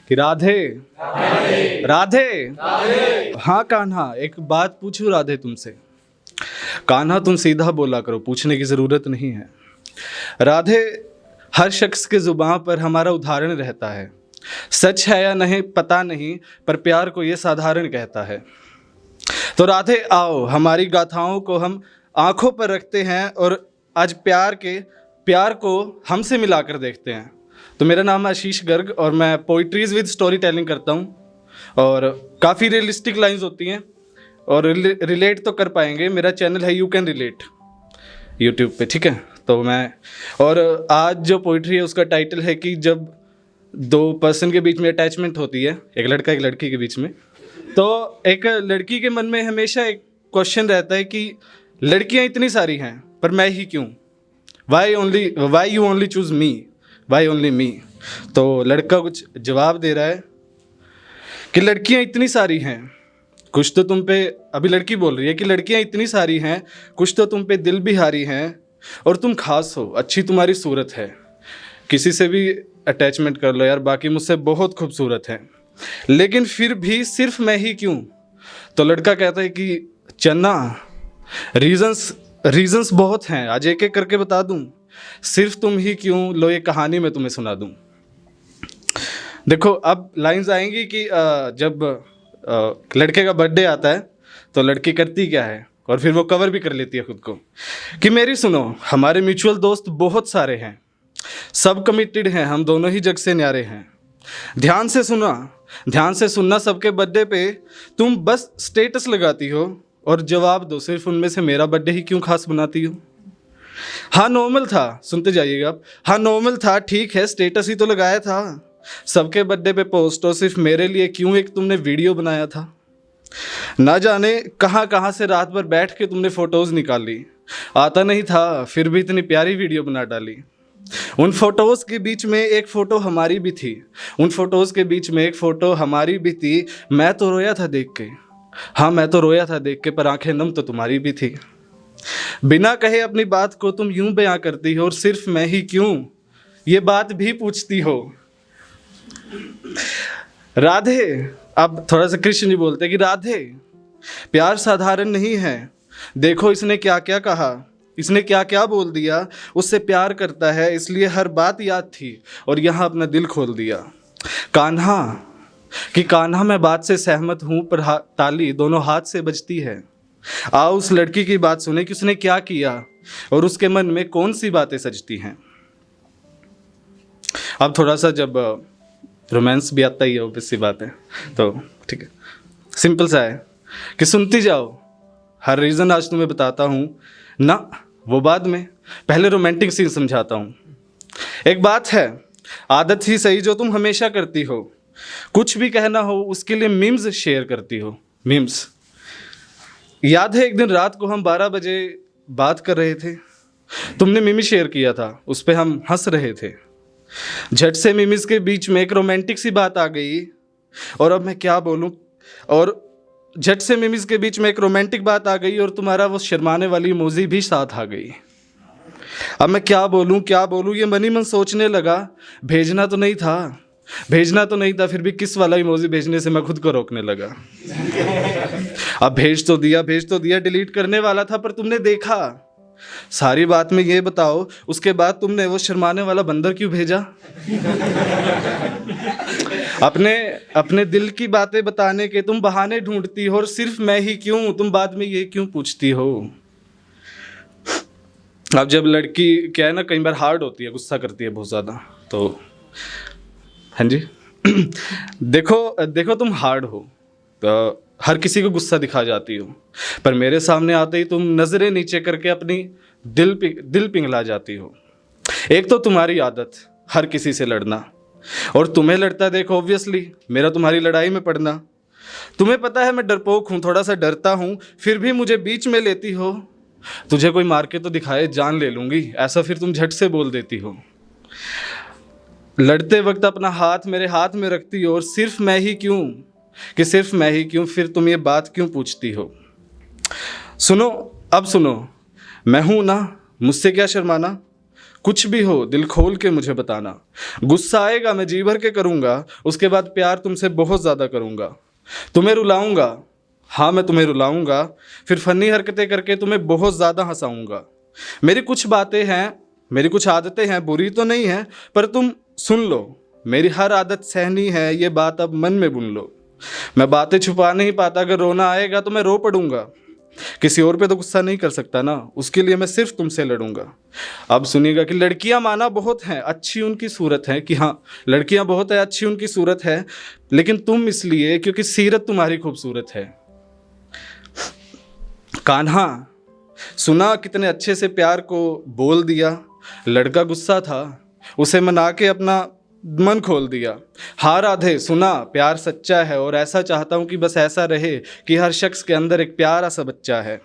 कि राधे राधे राधे। हाँ कान्हा, एक बात पूछूं राधे तुमसे। कान्हा तुम सीधा बोला करो, पूछने की ज़रूरत नहीं है। राधे, हर शख्स के ज़ुबान पर हमारा उदाहरण रहता है। सच है या नहीं पता नहीं, पर प्यार को ये साधारण कहता है। तो राधे आओ, हमारी गाथाओं को हम आंखों पर रखते हैं और आज प्यार को हमसे मिलाकर देखते हैं। तो मेरा नाम है आशीष गर्ग और मैं पोइट्रीज विद स्टोरी टेलिंग करता हूँ और काफ़ी रियलिस्टिक लाइंस होती हैं और रिलेट तो कर पाएंगे। मेरा चैनल है यू कैन रिलेट यूट्यूब पे, ठीक है। तो मैं और आज जो पोइट्री है उसका टाइटल है कि जब दो पर्सन के बीच में अटैचमेंट होती है, एक लड़का एक लड़की के बीच में, तो एक लड़की के मन में हमेशा एक क्वेश्चन रहता है कि लड़कियां इतनी सारी हैं पर मैं ही क्यों, why you only choose me, why only me. तो लड़का कुछ जवाब दे रहा है कि लड़कियां इतनी सारी हैं, कुछ तो तुम पे, अभी लड़की बोल रही है कि लड़कियां इतनी सारी हैं, कुछ तो तुम पे दिल भी हारी हैं और तुम खास हो, अच्छी तुम्हारी सूरत है, किसी से भी अटैचमेंट कर लो यार, बाकी मुझसे बहुत खूबसूरत है, लेकिन फिर भी सिर्फ मैं ही क्यों। तो लड़का कहता है कि चन्ना, रीजंस बहुत हैं, आज एक एक करके बता दूं, सिर्फ तुम ही क्यों, लो ये कहानी मैं तुम्हें सुना दूं। देखो अब लाइंस आएंगी कि जब लड़के का बर्थडे आता है तो लड़की करती क्या है, और फिर वो कवर भी कर लेती है खुद को कि मेरी सुनो, हमारे म्यूचुअल दोस्त बहुत सारे हैं, सब कमिटेड हैं, हम दोनों ही जग से न्यारे हैं। ध्यान से सुनना, सबके बर्थडे पे तुम बस स्टेटस लगाती हो और जवाब दो, सिर्फ उनमें से मेरा बर्थडे ही क्यों खास बनाती हो। हाँ नॉर्मल था, सुनते जाइएगा आप, हाँ नॉर्मल था, ठीक है, स्टेटस ही तो लगाया था, सबके बर्थडे पे पोस्ट, और सिर्फ मेरे लिए क्यों एक तुमने वीडियो बनाया था। ना जाने कहाँ कहाँ से रात भर बैठ के तुमने फोटोज़ निकाली, आता नहीं था फिर भी इतनी प्यारी वीडियो बना डाली। उन फोटोज़ के बीच में एक फ़ोटो हमारी भी थी, उन फोटोज़ के बीच में एक फ़ोटो हमारी भी थी, मैं तो रोया था देख के, हाँ मैं तो रोया था देख के, पर आंखें नम तो तुम्हारी भी थी। बिना कहे अपनी बात को तुम यूं बयां करती हो और सिर्फ मैं ही क्यों ये बात भी पूछती हो। राधे, अब थोड़ा सा कृष्ण जी बोलते कि राधे, प्यार साधारण नहीं है, देखो इसने क्या क्या कहा, इसने क्या क्या बोल दिया, उससे प्यार करता है इसलिए हर बात याद थी और यहाँ अपना दिल खोल दिया। कान्हा मैं बात से सहमत हूँ, पर ताली दोनों हाथ से बजती है। आओ उस लड़की की बात सुने कि उसने क्या किया और उसके मन में कौन सी बातें सजती हैं। अब थोड़ा सा जब रोमांस भी आता ही है, ऑब्वियस सी बात है, तो ठीक है, सिंपल सा है कि सुनती जाओ, हर रीज़न आज तुम्हें बताता हूँ ना, वो बाद में, पहले रोमांटिक सीन समझाता हूँ। एक बात है, आदत ही सही जो तुम हमेशा करती हो, कुछ भी कहना हो उसके लिए मीम्स शेयर करती हो, मीम्स। याद है एक दिन रात को हम 12 बजे बात कर रहे थे, तुमने मीमी शेयर किया था, उस पर हम हंस रहे थे, झट से मीम्स के बीच में एक रोमांटिक सी बात आ गई और अब मैं क्या बोलूं, और झट से मीम्स के बीच में एक रोमांटिक बात आ गई और तुम्हारा वो शर्माने वाली इमोजी भी साथ आ गई। अब मैं क्या बोलूं, ये मन ही मन सोचने लगा, भेजना तो नहीं था, फिर भी किस वाला इमोजी भेजने से मैं खुद को रोकने लगा। अब भेज तो दिया, डिलीट करने वाला था, पर तुमने देखा। सारी बात में ये बताओ, उसके बाद तुमने वो शर्माने वाला बंदर क्यों भेजा। अपने दिल की बातें बताने के तुम बहाने ढूंढती हो और सिर्फ मैं ही क्यों, तुम बाद में ये क्यों पूछती हो। अब जब लड़की क्या है ना, कई बार हार्ड होती है, गुस्सा करती है बहुत ज़्यादा, तो हाँ जी देखो तुम हार्ड हो तो हर किसी को गुस्सा दिखा जाती हो, पर मेरे सामने आते ही तुम नज़रें नीचे करके अपनी दिल पिघला जाती हो। एक तो तुम्हारी आदत हर किसी से लड़ना, और तुम्हें लड़ता देखो ऑब्वियसली मेरा तुम्हारी लड़ाई में पड़ना। तुम्हें पता है मैं डरपोक हूँ, थोड़ा सा डरता हूँ, फिर भी मुझे बीच में लेती हो। तुझे कोई मार के तो दिखाए, जान ले लूँगी, ऐसा फिर तुम झट से बोल देती हो। लड़ते वक्त अपना हाथ मेरे हाथ में रखती हो और सिर्फ मैं ही क्यों, फिर तुम ये बात क्यों पूछती हो। सुनो, मैं हूं ना, मुझसे क्या शर्माना, कुछ भी हो दिल खोल के मुझे बताना। गुस्सा आएगा मैं जी भर के करूँगा, उसके बाद प्यार तुमसे बहुत ज़्यादा करूँगा। तुम्हें रुलाऊंगा, हाँ मैं तुम्हें रुलाऊंगा, फिर फनी हरकतें करके तुम्हें बहुत ज़्यादा हंसाऊंगा। मेरी कुछ बातें हैं, मेरी कुछ आदतें हैं, बुरी तो नहीं है, पर तुम सुन लो। मेरी हर आदत सहनी है, ये बात अब मन में बुन लो। मैं बातें छुपा नहीं पाता, अगर रोना आएगा तो मैं रो पड़ूंगा। किसी और पे तो गुस्सा नहीं कर सकता ना, उसके लिए मैं सिर्फ तुमसे लड़ूंगा। अब सुनिएगा कि लड़कियां माना बहुत हैं, अच्छी उनकी सूरत है, कि हाँ लड़कियां बहुत है, अच्छी उनकी सूरत है, लेकिन तुम इसलिए क्योंकि सीरत तुम्हारी खूबसूरत है। कान्हा, सुना कितने अच्छे से प्यार को बोल दिया। लड़का गुस्सा था, उसे मना के अपना मन खोल दिया। हाँ राधे, सुना प्यार सच्चा है और ऐसा चाहता हूँ कि बस ऐसा रहे कि हर शख्स के अंदर एक प्यारा सा बच्चा है।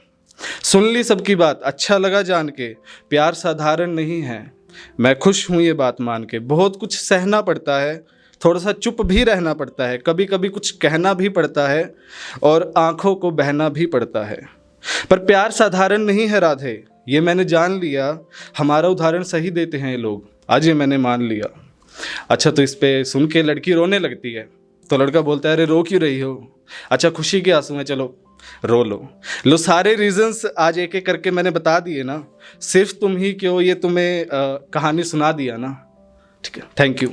सुन ली सबकी बात, अच्छा लगा जान के, प्यार साधारण नहीं है। मैं खुश हूँ ये बात मान के। बहुत कुछ सहना पड़ता है, थोड़ा सा चुप भी रहना पड़ता है, कभी कभी कुछ कहना भी पड़ता है और आंखों को बहना भी पड़ता है, पर प्यार साधारण नहीं है राधे, ये मैंने जान लिया। हमारा उदाहरण सही देते हैं ये लोग, आज ये मैंने मान लिया। अच्छा, तो इस पे सुन के लड़की रोने लगती है, तो लड़का बोलता है अरे रो क्यों रही हो? अच्छा खुशी के आंसू हैं, चलो रो लो। सारे रीजंस आज एक एक करके मैंने बता दिए ना, सिर्फ तुम ही क्यों, ये तुम्हें कहानी सुना दिया ना। ठीक है, थैंक यू।